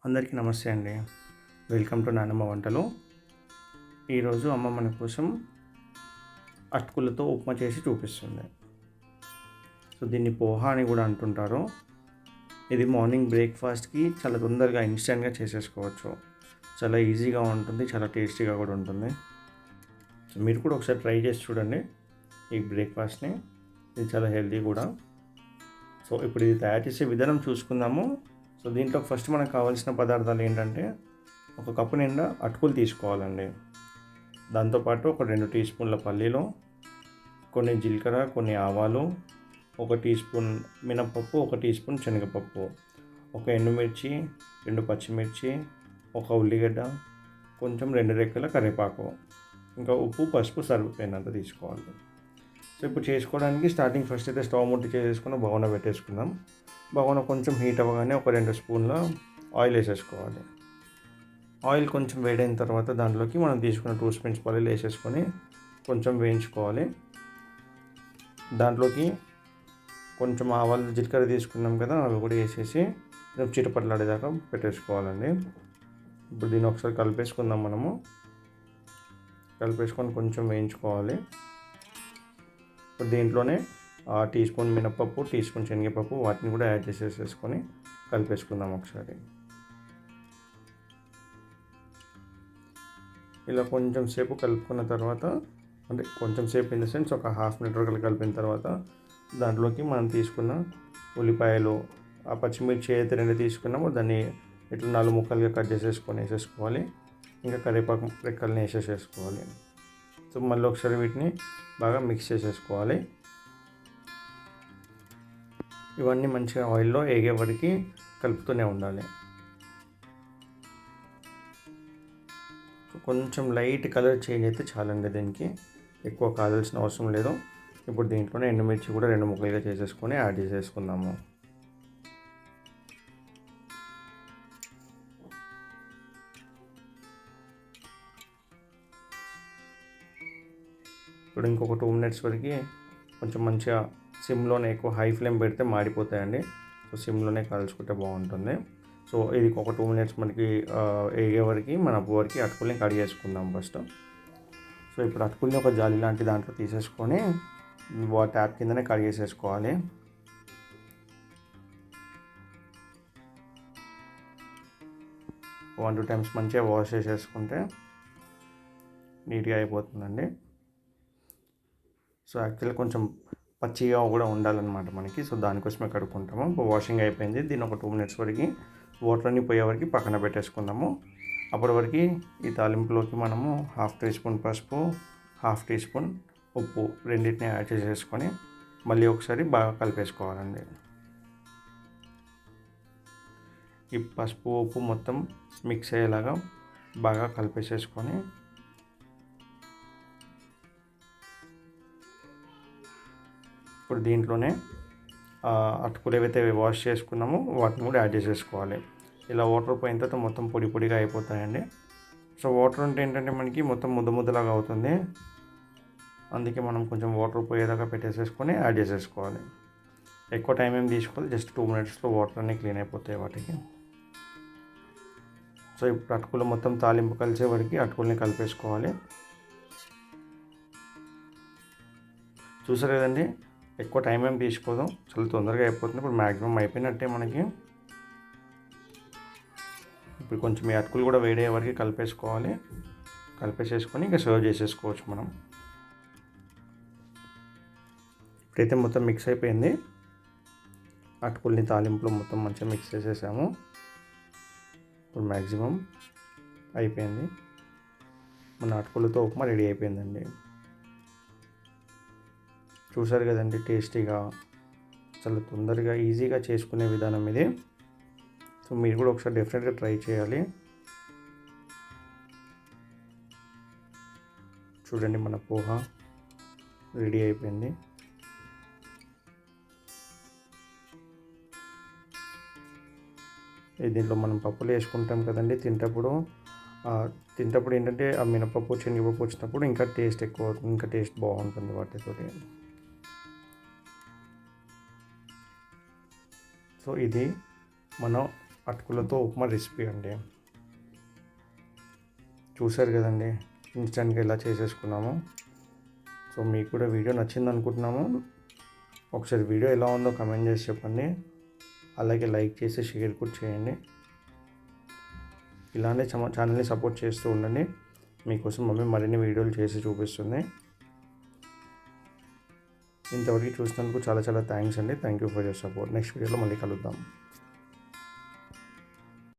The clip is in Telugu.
అందరికీ నమస్తే అండి. వెల్కమ్ టు నానమ్మ వంటలు. ఈరోజు అమ్మ మన కోసం అటుకులతో ఉప్మా చేసి చూపిస్తుంది. సో దీన్ని పోహా అని కూడా అంటుంటారు. ఇది మార్నింగ్ బ్రేక్ఫాస్ట్కి చాలా తొందరగా ఇన్స్టెంట్గా చేసేసుకోవచ్చు. చాలా ఈజీగా ఉంటుంది, చాలా టేస్టీగా కూడా ఉంటుంది. సో మీరు కూడా ఒకసారి ట్రై చేసి చూడండి ఈ బ్రేక్ఫాస్ట్ని. ఇది చాలా హెల్తీ కూడా. సో ఇప్పుడు ఇది తయారు చేసే విధానం చూసుకుందాము. సో దీంట్లో ఫస్ట్ మనకు కావాల్సిన పదార్థాలు ఏంటంటే, ఒక కప్పు నిండా అటుకులు తీసుకోవాలండి. దాంతోపాటు ఒక 2 టీ స్పూన్ల పల్లీలు, కొన్ని జీలకర్ర, కొన్ని ఆవాలు, 1 టీ స్పూన్ మినపప్పు, 1 టీ స్పూన్ శనగపప్పు, ఒక ఎండుమిర్చి, 2 పచ్చిమిర్చి, ఒక ఉల్లిగడ్డ, కొంచెం 2 రెక్కల కరివేపాకు, ఇంకా ఉప్పు, పసుపు సరిపోయినంత తీసుకోవాలి. సో ఇప్పుడు చేసుకోవడానికి స్టార్టింగ్ ఫస్ట్ అయితే స్టవ్ ముట్టి చేసేసుకుని బగోన పెట్టేసుకుందాం. బగోన కొంచెం హీట్ అవ్వగానే ఒక 2 స్పూన్ల ఆయిల్ వేసేసుకోవాలి. ఆయిల్ కొంచెం వేడైన తర్వాత దాంట్లోకి మనం తీసుకున్న 2 స్పూన్స్ పల్లీలు వేసేసుకొని కొంచెం వేయించుకోవాలి. దాంట్లోకి కొంచెం ఆవాలు జీలకర్ర తీసుకున్నాం కదా, అవి కూడా వేసేసి చిటపట్లాడేదాకా పెట్టేసుకోవాలండి. ఇప్పుడు దీన్ని ఒకసారి కలిపేసుకుందాం. కలిపేసుకొని కొంచెం వేయించుకోవాలి. ఇప్పుడు దీంట్లోనే టీ స్పూన్ మినపప్పు, టీ స్పూన్ శనగపప్పు, వాటిని కూడా యాడ్ చేసేసుకొని కలిపేసుకుందాం ఒకసారి. ఇలా కొంచెం సేపు కలుపుకున్న తర్వాత, అంటే కొంచెం సేపు ఇన్ ద సెన్స్ ఒక హాఫ్ మినిట్ వరకు కలిపిన తర్వాత దాంట్లోకి మనం తీసుకున్న ఉల్లిపాయలు, ఆ పచ్చిమిర్చి అయితే 2 తీసుకున్నామో దాన్ని ఇట్లా 4 ముక్కలుగా కట్ వేసేసుకోవాలి. ఇంకా కరివేపాకు రెక్కల్ని వేసేసుకోవాలి. సో మళ్ళీ ఒకసారి వీటిని బాగా మిక్స్ చేసేసుకోవాలి. ఇవన్నీ మంచిగా ఆయిల్లో వేగే వరకు కలుపుతూనే ఉండాలి. కొంచెం లైట్ కలర్ చేంజ్ అయితే చాలండి, దీనికి ఎక్కువ కావాల్సిన అవసరం లేదు. ఇప్పుడు దీంట్లోనే ఎండుమిర్చి కూడా 2 ముక్కలుగా చేసేసుకొని యాడ్ చేసేసుకుందాము. ఇప్పుడు ఇంకొక 2 మినిట్స్ వరకు కొంచెం మంచిగా సిమ్లోనే, ఎక్కువ హై ఫ్లేమ్ పెడితే మాడిపోతాయండి. సో సిమ్లోనే కాల్చుకుంటే బాగుంటుంది. సో ఇది ఒక 2 మినిట్స్ మనకి వేగే వరకు మన వరకు అటుకుల్ని కడిగేసుకుందాం ఫస్ట్. సో ఇప్పుడు అటుకుల్ని ఒక జాలి లాంటి దాంట్లో తీసేసుకొని ట్యాప్ కిందనే కడిగేసేసుకోవాలి. వన్ 2 టైమ్స్ మంచిగా వాష్ చేసేసుకుంటే నీట్గా అయిపోతుందండి. సో యాక్చువల్లీ కొంచెం పచ్చిగా కూడా ఉండాలన్నమాట మనకి. సో దానికోసమే కడుక్కుంటాము. ఇప్పుడు వాషింగ్ అయిపోయింది. దీన్ని ఒక 2 మినిట్స్ వరకు వాటర్ అన్ని పోయే వరకు పక్కన పెట్టేసుకుందాము. అప్పటి వరకు ఈ తాలింపులోకి మనము 1/2 టీ స్పూన్ పసుపు, 1/2 టీ స్పూన్ ఉప్పు రెండింటిని యాడ్ చేసేసుకొని మళ్ళీ ఒకసారి బాగా కలిపేసుకోవాలండి. ఈ పసుపు ఉప్పు మొత్తం మిక్స్ అయ్యేలాగా బాగా కలిపేసేసుకొని ఇప్పుడు దీంట్లోనే అటుకులు ఏవైతే వాష్ చేసుకున్నామో వాటిని కూడా యాడ్ చేసేసుకోవాలి. ఇలా వాటర్ పోయిన తర్వాత మొత్తం పొడి పొడిగా అయిపోతాయండి. సో వాటర్ ఉంటే ఏంటంటే మనకి మొత్తం ముద్దలాగా అవుతుంది. అందుకే మనం కొంచెం వాటర్ పోయేదాకా పెట్టేసేసుకొని యాడ్ చేసేసుకోవాలి. ఎక్కువ టైం ఏం తీసుకోవాలి, జస్ట్ 2 మినిట్స్లో వాటర్ అన్నీ క్లీన్ అయిపోతాయి వాటికి. సో ఇప్పుడు అటుకులు మొత్తం తాలింపు కలిసే వరకు అటుకుల్ని కలిపేసుకోవాలి. చూసారు కదండి, ఎక్కువ టైం ఏం తీసుకోదు, చాలా తొందరగా అయిపోతుంది. ఇప్పుడు మ్యాక్సిమం అయిపోయినట్టే మనకి. ఇప్పుడు కొంచెం ఈ అటుకులు కూడా వేడే వరకు కలిపేసేసుకొని ఇంకా సర్వ్ చేసేసుకోవచ్చు మనం. ఇప్పుడైతే మొత్తం మిక్స్ అయిపోయింది. అటుకుల్ని తాలింపులో మొత్తం మంచిగా మిక్స్ చేసేసాము. ఇప్పుడు మ్యాక్సిమం అయిపోయింది. మన అటుకులతో ఉప్మా రెడీ అయిపోయిందండి. చూసారు కదండి, టేస్టీగా, చాలా తొందరగా ఈజీగా చేసుకునే విధానం ఇది. సో మీరు కూడా ఒకసారి డెఫినెట్గా ట్రై చేయాలి. చూడండి, మన పోహా రెడీ అయిపోయింది. దీంట్లో మనం పప్పులు వేసుకుంటాం కదండి తింటప్పుడు ఏంటంటే ఆ మినపప్పు శనగపప్పు వచ్చినప్పుడు ఇంకా టేస్ట్ ఎక్కువ అవుతుంది, ఇంకా టేస్ట్ బాగుంటుంది వాటితోటి. సో ఇది మనం అటుకులతో ఉప్మా రెసిపీ అండి. చూశారు కదండి, ఇన్స్టెంట్గా ఎలా చేసేసుకున్నాము. సో మీకు కూడా వీడియో నచ్చింది అనుకుంటున్నాము. ఒకసారి వీడియో ఎలా ఉందో కమెంట్ చేసి చెప్పండి. అలాగే లైక్ చేసి షేర్ కూడా చేయండి. ఇలానే ఛానల్ని సపోర్ట్ చేస్తూ ఉండండి. మీకోసం మమ్మీ మరిన్ని వీడియోలు చేసి చూపిస్తుంది. ఇంతవరకు చూసినందుకు చాలా చాలా థ్యాంక్స్ అండి. Thank you for your support. Next వీడియోలో మళ్ళీ కలుద్దాం.